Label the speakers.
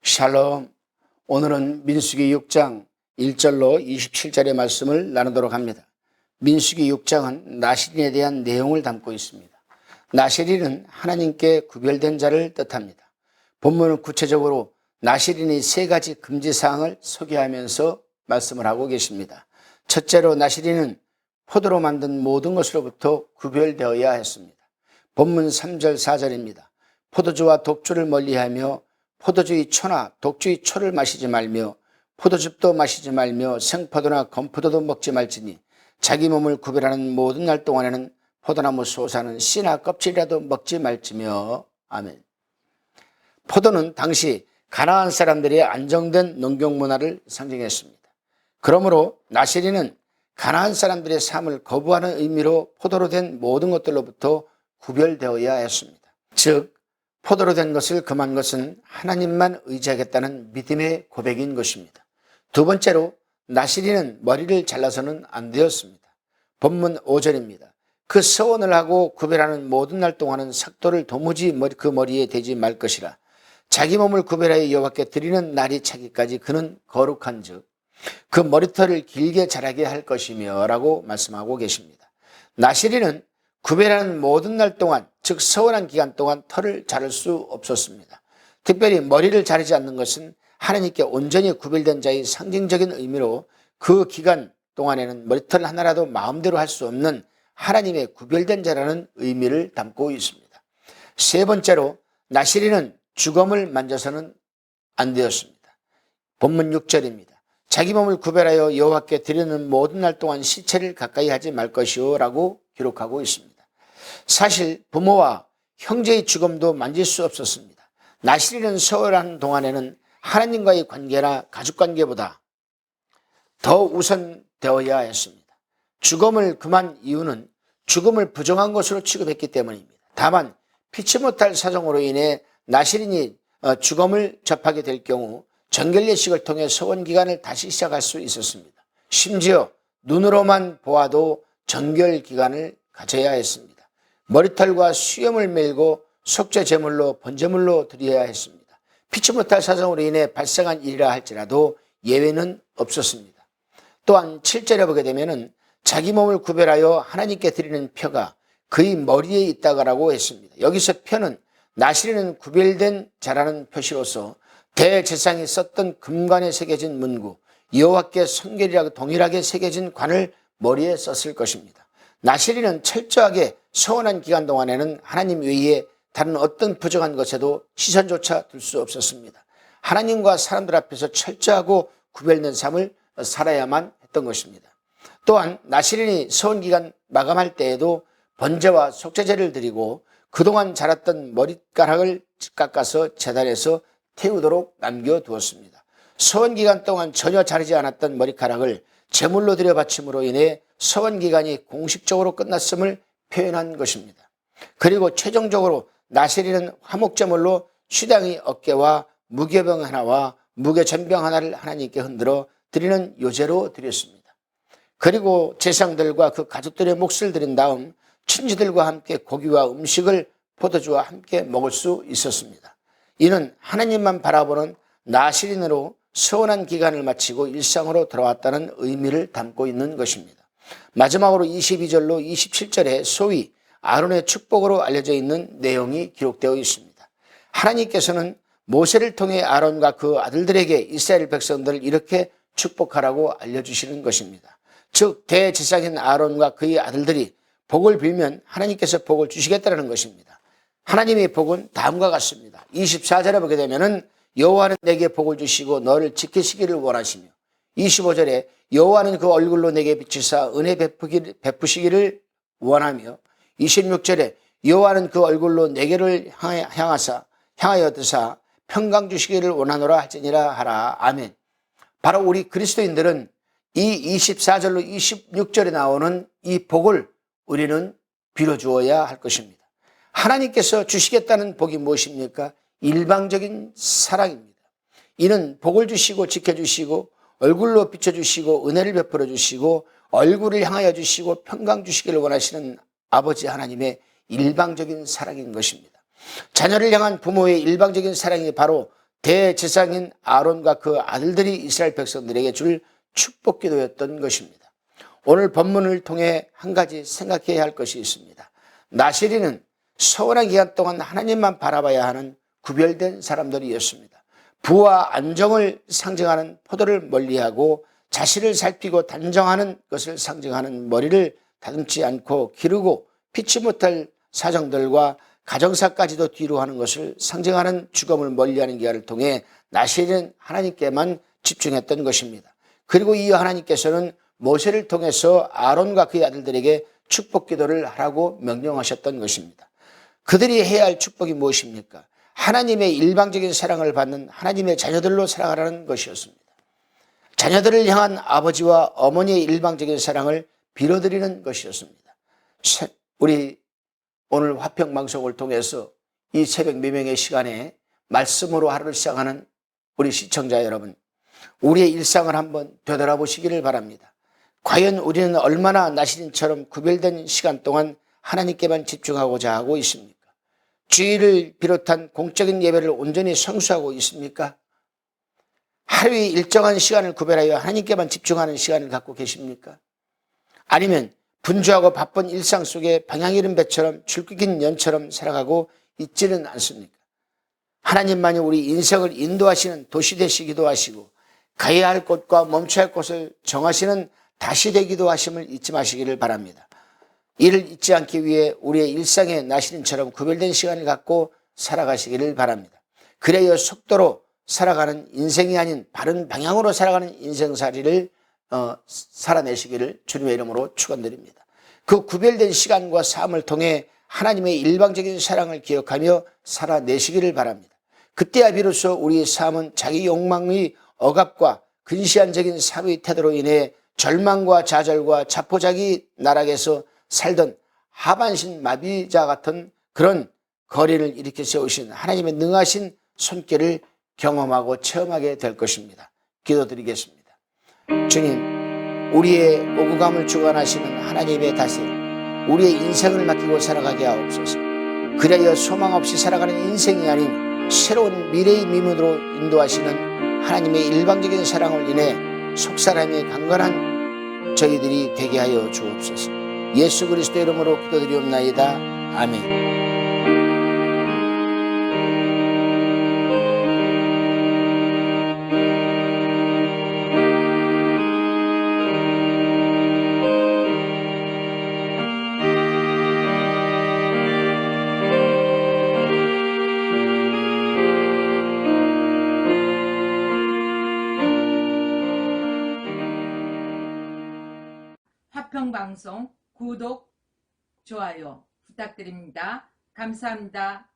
Speaker 1: 샬롬. 오늘은 민수기 6장 1절로 27절의 말씀을 나누도록 합니다. 민수기 6장은 나실인에 대한 내용을 담고 있습니다. 나실인은 하나님께 구별된 자를 뜻합니다. 본문은 구체적으로 나실인의 세 가지 금지사항을 소개하면서 말씀을 하고 계십니다. 첫째로 나실인은 포도로 만든 모든 것으로부터 구별되어야 했습니다. 본문 3절 4절입니다. 포도주와 독주를 멀리하며 포도주의 초나 독주의 초를 마시지 말며 포도즙도 마시지 말며 생포도나 건포도도 먹지 말지니 자기 몸을 구별하는 모든 날 동안에는 포도나무 소사는 씨나 껍질이라도 먹지 말지며. 아멘. 포도는 당시 가나안 사람들의 안정된 농경 문화를 상징했습니다. 그러므로 나실인은 가나안 사람들의 삶을 거부하는 의미로 포도로 된 모든 것들로부터 구별되어야 했습니다. 즉 포도로 된 것을 금한 것은 하나님만 의지하겠다는 믿음의 고백인 것입니다. 두 번째로 나실인은 머리를 잘라서는 안 되었습니다. 본문 5절입니다. 그 서원을 하고 구별하는 모든 날 동안은 삭도를 도무지 그 머리에 대지 말 것이라. 자기 몸을 구별하여 여호와께 드리는 날이 차기까지 그는 거룩한 즉 그 머리털을 길게 자라게 할 것이며 라고 말씀하고 계십니다. 나실인은 구별하는 모든 날 동안, 즉 서원한 기간 동안 털을 자를 수 없었습니다. 특별히 머리를 자르지 않는 것은 하나님께 온전히 구별된 자의 상징적인 의미로 그 기간 동안에는 머리털 하나라도 마음대로 할 수 없는 하나님의 구별된 자라는 의미를 담고 있습니다. 세 번째로 나실인은 주검을 만져서는 안 되었습니다. 본문 6절입니다. 자기 몸을 구별하여 여호와께 드리는 모든 날 동안 시체를 가까이 하지 말 것이요 라고 기록하고 있습니다. 사실 부모와 형제의 주검도 만질 수 없었습니다. 나실인은 서원하는 동안에는 하나님과의 관계나 가족관계보다 더 우선되어야 했습니다. 주검을 금한 이유는 죽음을 부정한 것으로 취급했기 때문입니다. 다만 피치 못할 사정으로 인해 나실인이 주검을 접하게 될 경우 정결예식을 통해 서원기간을 다시 시작할 수 있었습니다. 심지어 눈으로만 보아도 정결기간을 가져야 했습니다. 머리털과 수염을 밀고 속죄 제물로 번제물로 드려야 했습니다. 피치 못할 사정으로 인해 발생한 일이라 할지라도 예외는 없었습니다. 또한 7절에 보게 되면은 자기 몸을 구별하여 하나님께 드리는 표가 그의 머리에 있다고 했습니다. 여기서 표는 나실인은 구별된 자라는 표시로서 대제사장이 썼던 금관에 새겨진 문구, 여호와께 성결이라고 동일하게 새겨진 관을 머리에 썼을 것입니다. 나실인은 철저하게 서원한 기간 동안에는 하나님 외에 다른 어떤 부정한 것에도 시선조차 둘 수 없었습니다. 하나님과 사람들 앞에서 철저하고 구별된 삶을 살아야만 했던 것입니다. 또한 나실인이 서원 기간 마감할 때에도 번제와 속죄제를 드리고 그동안 자랐던 머리카락을 깎아서 제단에서 태우도록 남겨두었습니다. 서원 기간 동안 전혀 자르지 않았던 머리카락을 제물로 드려 바침으로 인해 서원 기간이 공식적으로 끝났음을 표현한 것입니다. 그리고 최종적으로 나실인은 화목제물로 수당의 어깨와 무교병 하나와 무교전병 하나를 하나님께 흔들어 드리는 요제로 드렸습니다. 그리고 제사장들과 그 가족들의 몫을 드린 다음 친지들과 함께 고기와 음식을 포도주와 함께 먹을 수 있었습니다. 이는 하나님만 바라보는 나실인으로 서원한 기간을 마치고 일상으로 돌아왔다는 의미를 담고 있는 것입니다. 마지막으로 22절로 27절에 소위 아론의 축복으로 알려져 있는 내용이 기록되어 있습니다. 하나님께서는 모세를 통해 아론과 그 아들들에게 이스라엘 백성들을 이렇게 축복하라고 알려주시는 것입니다. 즉 대제사장인 아론과 그의 아들들이 복을 빌면 하나님께서 복을 주시겠다는 것입니다. 하나님의 복은 다음과 같습니다. 24절에 보게 되면은 여호와는 내게 복을 주시고 너를 지키시기를 원하시며 25절에 여호와는 그 얼굴로 내게 비추사 은혜 베푸시기를 원하며 26절에 여호와는 그 얼굴로 내게를 향하여 드사 평강 주시기를 원하노라 할지니라 하라. 아멘. 바로 우리 그리스도인들은 이 24절로 26절에 나오는 이 복을 우리는 빌어주어야 할 것입니다. 하나님께서 주시겠다는 복이 무엇입니까? 일방적인 사랑입니다. 이는 복을 주시고 지켜주시고 얼굴로 비춰주시고 은혜를 베풀어 주시고 얼굴을 향하여 주시고 평강 주시기를 원하시는 아버지 하나님의 일방적인 사랑인 것입니다. 자녀를 향한 부모의 일방적인 사랑이 바로 대제사장인 아론과 그 아들들이 이스라엘 백성들에게 줄 축복기도였던 것입니다. 오늘 본문을 통해 한 가지 생각해야 할 것이 있습니다. 나시린은 서원한 기간 동안 하나님만 바라봐야 하는 구별된 사람들이었습니다. 부와 안정을 상징하는 포도를 멀리하고 자신을 살피고 단정하는 것을 상징하는 머리를 다듬지 않고 기르고 피치 못할 사정들과 가정사까지도 뒤로 하는 것을 상징하는 죽음을 멀리하는 기간을 통해 나시린은 하나님께만 집중했던 것입니다. 그리고 이 하나님께서는 모세를 통해서 아론과 그의 아들들에게 축복기도를 하라고 명령하셨던 것입니다. 그들이 해야 할 축복이 무엇입니까? 하나님의 일방적인 사랑을 받는 하나님의 자녀들로 살아가라는 것이었습니다. 자녀들을 향한 아버지와 어머니의 일방적인 사랑을 빌어드리는 것이었습니다. 우리 오늘 화평방송을 통해서 이 새벽 미명의 시간에 말씀으로 하루를 시작하는 우리 시청자 여러분, 우리의 일상을 한번 되돌아보시기를 바랍니다. 과연 우리는 얼마나 나시린처럼 구별된 시간 동안 하나님께만 집중하고자 하고 있습니까? 주일을 비롯한 공적인 예배를 온전히 성수하고 있습니까? 하루의 일정한 시간을 구별하여 하나님께만 집중하는 시간을 갖고 계십니까? 아니면 분주하고 바쁜 일상 속에 방향 잃은 배처럼 줄기긴 연처럼 살아가고 있지는 않습니까? 하나님만이 우리 인생을 인도하시는 도시 되시기도 하시고 가야 할 곳과 멈춰야 할 곳을 정하시는 다시 되기도 하심을 잊지 마시기를 바랍니다. 이를 잊지 않기 위해 우리의 일상의 나시린처럼 구별된 시간을 갖고 살아가시기를 바랍니다. 그래야 속도로 살아가는 인생이 아닌 바른 방향으로 살아가는 인생살이를 살아내시기를 주님의 이름으로 축원드립니다. 그 구별된 시간과 삶을 통해 하나님의 일방적인 사랑을 기억하며 살아내시기를 바랍니다. 그때야 비로소 우리의 삶은 자기 욕망의 억압과 근시안적인 사회의 태도로 인해 절망과 좌절과 자포자기 나락에서 살던 하반신 마비자 같은 그런 거리를 일으켜 세우신 하나님의 능하신 손길을 경험하고 체험하게 될 것입니다. 기도드리겠습니다. 주님, 우리의 오구감을 주관하시는 하나님의 다스 우리의 인생을 맡기고 살아가게 하옵소서. 그래야 소망 없이 살아가는 인생이 아닌 새로운 미래의 미문으로 인도하시는 하나님의 일방적인 사랑을 인해 속사람이 강건한 저희들이 되게 하여 주옵소서. 예수 그리스도 이름으로 기도드리옵나이다. 아멘.
Speaker 2: 화평방송 구독, 좋아요 부탁드립니다. 감사합니다.